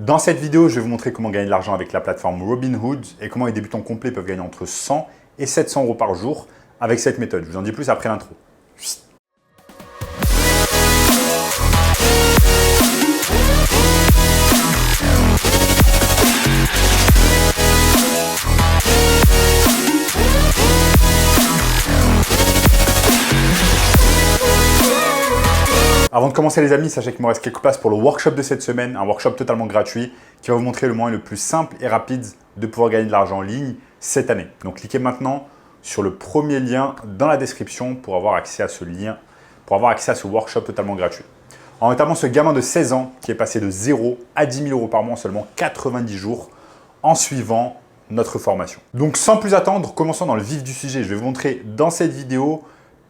Dans cette vidéo, je vais vous montrer comment gagner de l'argent avec la plateforme Robinhood et comment les débutants complets peuvent gagner entre 100 et 700 euros par jour avec cette méthode. Je vous en dis plus après l'intro. Avant de commencer les amis, sachez qu'il me reste quelques places pour le workshop de cette semaine, un workshop totalement gratuit qui va vous montrer le moyen le plus simple et rapide de pouvoir gagner de l'argent en ligne cette année. Donc cliquez maintenant sur le premier lien dans la description pour avoir accès à ce lien, pour avoir accès à ce workshop totalement gratuit. En notamment ce gamin de 16 ans qui est passé de 0 à 10 000 euros par mois en seulement 90 jours en suivant notre formation. Donc sans plus attendre, commençons dans le vif du sujet. Je vais vous montrer dans cette vidéo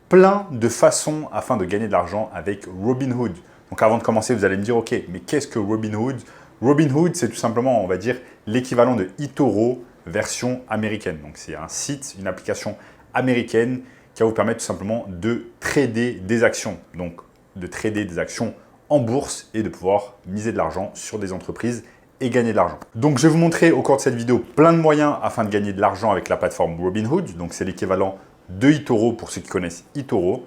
plein de façons afin de gagner de l'argent avec Robinhood. Donc avant de commencer, vous allez me dire, ok, mais qu'est-ce que Robinhood? Robinhood, c'est tout simplement, on va dire, l'équivalent de eToro version américaine. Donc c'est un site, une application américaine qui va vous permettre tout simplement de trader des actions. Donc de trader des actions en bourse et de pouvoir miser de l'argent sur des entreprises et gagner de l'argent. Donc je vais vous montrer au cours de cette vidéo plein de moyens afin de gagner de l'argent avec la plateforme Robinhood. Donc c'est l'équivalent de eToro pour ceux qui connaissent eToro.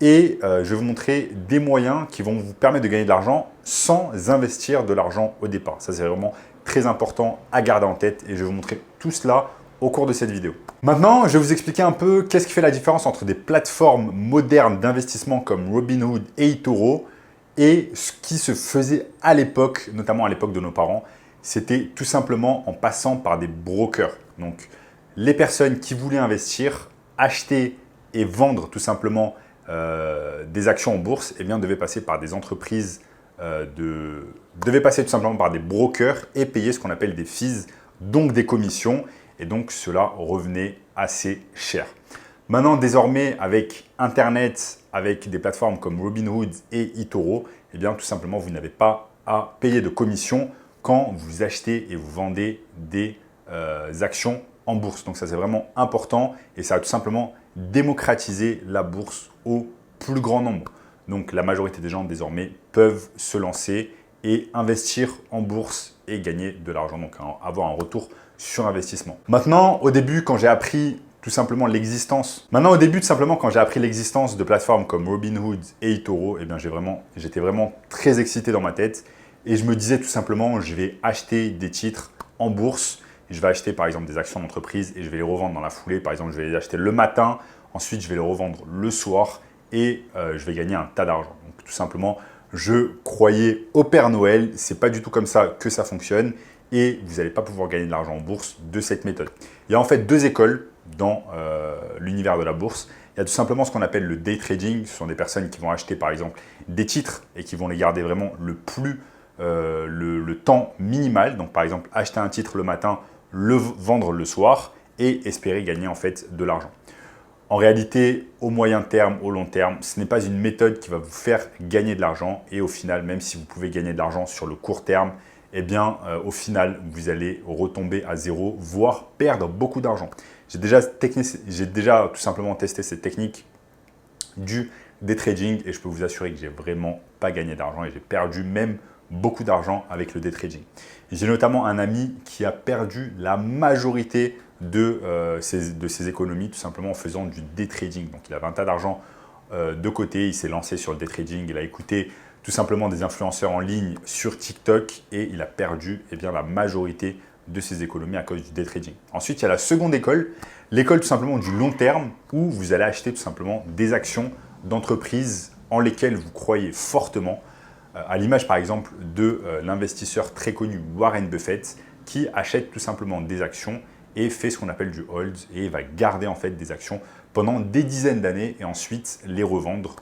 Et je vais vous montrer des moyens qui vont vous permettre de gagner de l'argent sans investir de l'argent au départ. Ça, c'est vraiment très important à garder en tête et je vais vous montrer tout cela au cours de cette vidéo. Maintenant, je vais vous expliquer un peu qu'est-ce qui fait la différence entre des plateformes modernes d'investissement comme Robinhood et eToro et ce qui se faisait à l'époque, notamment à l'époque de nos parents. C'était tout simplement en passant par des brokers. Donc, les personnes qui voulaient investir, acheter et vendre tout simplement des actions en bourse, eh bien, devaient passer par des entreprises, devaient passer tout simplement par des brokers et payer ce qu'on appelle des fees, donc des commissions. Et donc, cela revenait assez cher. Maintenant, désormais, avec Internet, avec des plateformes comme Robinhood et eToro, eh bien, tout simplement, vous n'avez pas à payer de commission quand vous achetez et vous vendez des actions en bourse. Donc ça, c'est vraiment important et ça a tout simplement démocratisé la bourse au plus grand nombre. Donc la majorité des gens désormais peuvent se lancer et investir en bourse et gagner de l'argent, donc avoir un retour sur investissement. Maintenant, au début, quand j'ai appris tout simplement l'existence de plateformes comme Robinhood et eToro, eh bien j'étais vraiment très excité dans ma tête et je me disais tout simplement, je vais acheter des titres en bourse. Je vais acheter par exemple des actions d'entreprise et je vais les revendre dans la foulée. Par exemple, je vais les acheter le matin, ensuite je vais les revendre le soir et je vais gagner un tas d'argent. Donc tout simplement, je croyais au Père Noël. Ce n'est pas du tout comme ça que ça fonctionne et vous n'allez pas pouvoir gagner de l'argent en bourse de cette méthode. Il y a en fait deux écoles dans l'univers de la bourse. Il y a tout simplement ce qu'on appelle le day trading. Ce sont des personnes qui vont acheter par exemple des titres et qui vont les garder vraiment le temps minimal. Donc par exemple, acheter un titre le matin, le vendre le soir et espérer gagner en fait de l'argent. En réalité, au moyen terme, au long terme, ce n'est pas une méthode qui va vous faire gagner de l'argent et au final, même si vous pouvez gagner de l'argent sur le court terme, eh bien au final, vous allez retomber à zéro, voire perdre beaucoup d'argent. J'ai déjà tout simplement testé cette technique du day trading et je peux vous assurer que j'ai vraiment pas gagné d'argent et j'ai perdu même beaucoup d'argent avec le day trading. J'ai notamment un ami qui a perdu la majorité de ses économies tout simplement en faisant du day trading. Donc il avait un tas d'argent de côté, il s'est lancé sur le day trading, il a écouté tout simplement des influenceurs en ligne sur TikTok et il a perdu la majorité de ses économies à cause du day trading. Ensuite, il y a la seconde école, l'école tout simplement du long terme où vous allez acheter tout simplement des actions d'entreprises en lesquelles vous croyez fortement. À l'image par exemple de l'investisseur très connu Warren Buffett qui achète tout simplement des actions et fait ce qu'on appelle du hold et va garder en fait des actions pendant des dizaines d'années et ensuite les revendre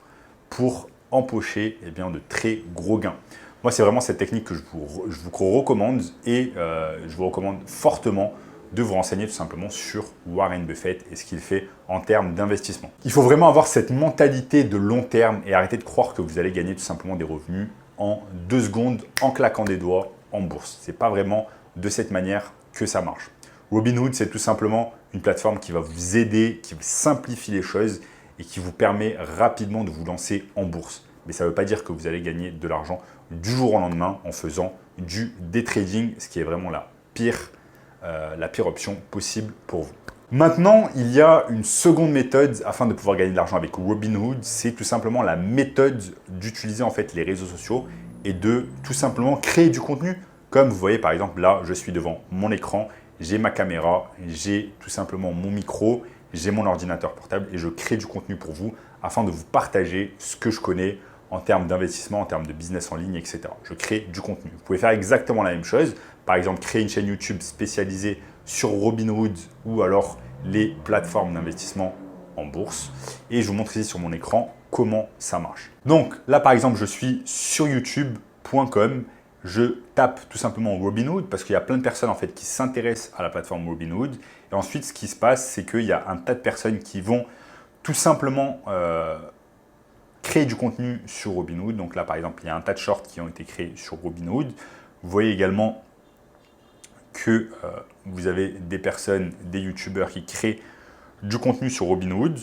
pour empocher de très gros gains. Moi, c'est vraiment cette technique que je vous recommande et je vous recommande fortement de vous renseigner tout simplement sur Warren Buffett et ce qu'il fait en termes d'investissement. Il faut vraiment avoir cette mentalité de long terme et arrêter de croire que vous allez gagner tout simplement des revenus en 2 secondes en claquant des doigts en bourse. Ce n'est pas vraiment de cette manière que ça marche. Robinhood, c'est tout simplement une plateforme qui va vous aider, qui vous simplifie les choses et qui vous permet rapidement de vous lancer en bourse. mais ça ne veut pas dire que vous allez gagner de l'argent du jour au lendemain en faisant du day trading, ce qui est vraiment la pire option possible pour vous. Maintenant, il y a une seconde méthode afin de pouvoir gagner de l'argent avec Robinhood. C'est tout simplement la méthode d'utiliser en fait les réseaux sociaux et de tout simplement créer du contenu. Comme vous voyez par exemple là, je suis devant mon écran, j'ai ma caméra, j'ai tout simplement mon micro, j'ai mon ordinateur portable et je crée du contenu pour vous afin de vous partager ce que je connais en termes d'investissement, en termes de business en ligne, etc. Je crée du contenu. Vous pouvez faire exactement la même chose. Par exemple, créer une chaîne YouTube spécialisée sur Robinhood ou alors les plateformes d'investissement en bourse. Et je vous montre ici sur mon écran comment ça marche. Donc là, par exemple, je suis sur youtube.com. Je tape tout simplement Robinhood parce qu'il y a plein de personnes en fait qui s'intéressent à la plateforme Robinhood. Et ensuite, ce qui se passe, c'est qu'il y a un tas de personnes qui vont tout simplement créer du contenu sur Robinhood. Donc là, par exemple, il y a un tas de shorts qui ont été créés sur Robinhood. Vous voyez également que vous avez des personnes, des youtubeurs qui créent du contenu sur Robinhood.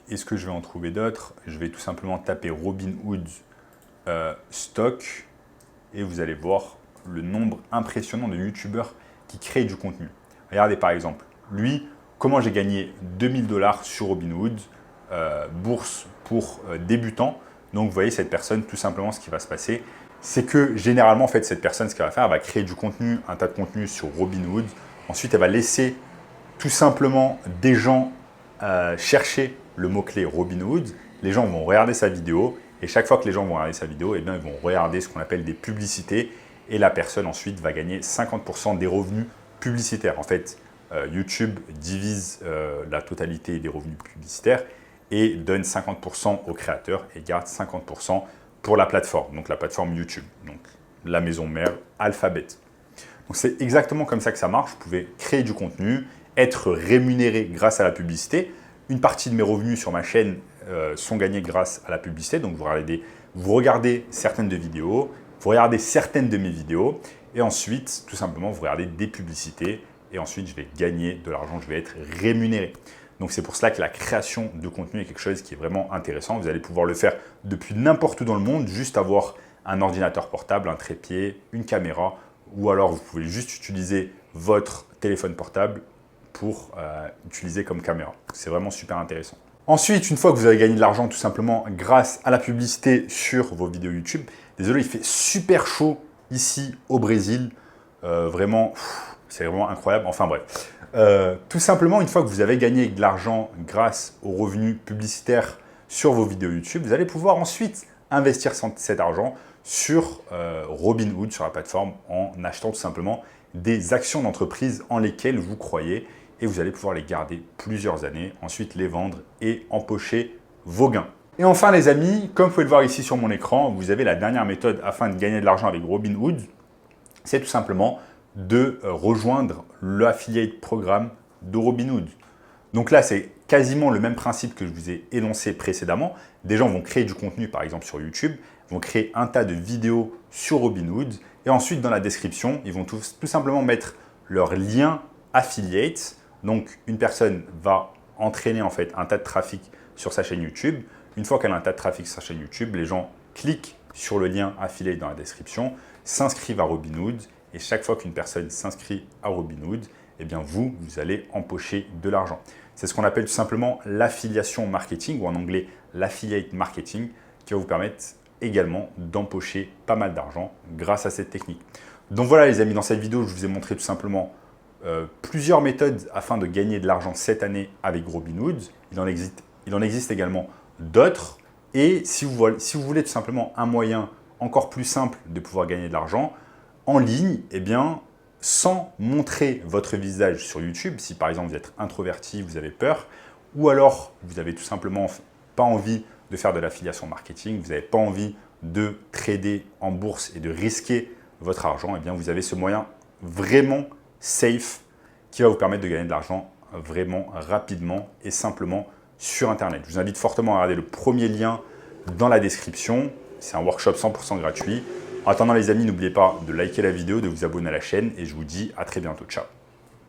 Est-ce que je vais en trouver d'autres? Je vais tout simplement taper Robinhood stock et vous allez voir le nombre impressionnant de youtubeurs qui créent du contenu. Regardez par exemple, lui, comment j'ai gagné 2000 $ sur Robinhood, bourse pour débutants. Donc vous voyez cette personne, tout simplement ce qui va se passer, c'est que généralement en fait cette personne ce qu'elle va faire, elle va créer du contenu, un tas de contenu sur Robinhood. Ensuite elle va laisser tout simplement des gens chercher le mot-clé Robinhood. Les gens vont regarder sa vidéo et chaque fois que les gens vont regarder sa vidéo, eh bien, ils vont regarder ce qu'on appelle des publicités et la personne ensuite va gagner 50% des revenus publicitaires. En fait, YouTube divise la totalité des revenus publicitaires et donne 50% aux créateurs et garde 50% pour la plateforme, donc la plateforme YouTube, donc la maison mère Alphabet. Donc c'est exactement comme ça que ça marche. Vous pouvez créer du contenu, être rémunéré grâce à la publicité. Une partie de mes revenus sur ma chaîne sont gagnés grâce à la publicité. Donc vous regardez certaines de vidéos, vous regardez certaines de mes vidéos et ensuite, tout simplement, vous regardez des publicités et ensuite, je vais gagner de l'argent, je vais être rémunéré. Donc, c'est pour cela que la création de contenu est quelque chose qui est vraiment intéressant. Vous allez pouvoir le faire depuis n'importe où dans le monde, juste avoir un ordinateur portable, un trépied, une caméra ou alors vous pouvez juste utiliser votre téléphone portable pour utiliser comme caméra. C'est vraiment super intéressant. Ensuite, une fois que vous avez gagné de l'argent tout simplement grâce à la publicité sur vos vidéos YouTube, désolé, il fait super chaud ici au Brésil. Vraiment, c'est vraiment incroyable. Enfin bref, tout simplement, une fois que vous avez gagné de l'argent grâce aux revenus publicitaires sur vos vidéos YouTube, vous allez pouvoir ensuite investir cet argent sur Robinhood, sur la plateforme, en achetant tout simplement des actions d'entreprise en lesquelles vous croyez et vous allez pouvoir les garder plusieurs années, ensuite les vendre et empocher vos gains. Et enfin les amis, comme vous pouvez le voir ici sur mon écran, vous avez la dernière méthode afin de gagner de l'argent avec Robinhood, c'est tout simplement de rejoindre l'affiliate programme de Robinhood. Donc là, c'est quasiment le même principe que je vous ai énoncé précédemment. Des gens vont créer du contenu, par exemple sur YouTube, vont créer un tas de vidéos sur Robinhood et ensuite dans la description, ils vont tout simplement mettre leur lien affiliate. Donc une personne va entraîner en fait un tas de trafic sur sa chaîne YouTube. Une fois qu'elle a un tas de trafic sur sa chaîne YouTube, les gens cliquent sur le lien affiliate dans la description, s'inscrivent à Robinhood et chaque fois qu'une personne s'inscrit à Robinhood, eh bien vous allez empocher de l'argent. C'est ce qu'on appelle tout simplement l'affiliation marketing ou en anglais l'affiliate marketing qui va vous permettre également d'empocher pas mal d'argent grâce à cette technique. Donc voilà les amis, dans cette vidéo, je vous ai montré tout simplement plusieurs méthodes afin de gagner de l'argent cette année avec Robinhood. Il en existe également d'autres. Et si vous voulez tout simplement un moyen encore plus simple de pouvoir gagner de l'argent en ligne, eh bien, sans montrer votre visage sur YouTube, si par exemple vous êtes introverti, vous avez peur, ou alors vous n'avez tout simplement pas envie de faire de l'affiliation marketing, vous n'avez pas envie de trader en bourse et de risquer votre argent, eh bien vous avez ce moyen vraiment safe qui va vous permettre de gagner de l'argent vraiment rapidement et simplement sur Internet. Je vous invite fortement à regarder le premier lien dans la description. C'est un workshop 100% gratuit. En attendant les amis, n'oubliez pas de liker la vidéo, de vous abonner à la chaîne et je vous dis à très bientôt. Ciao.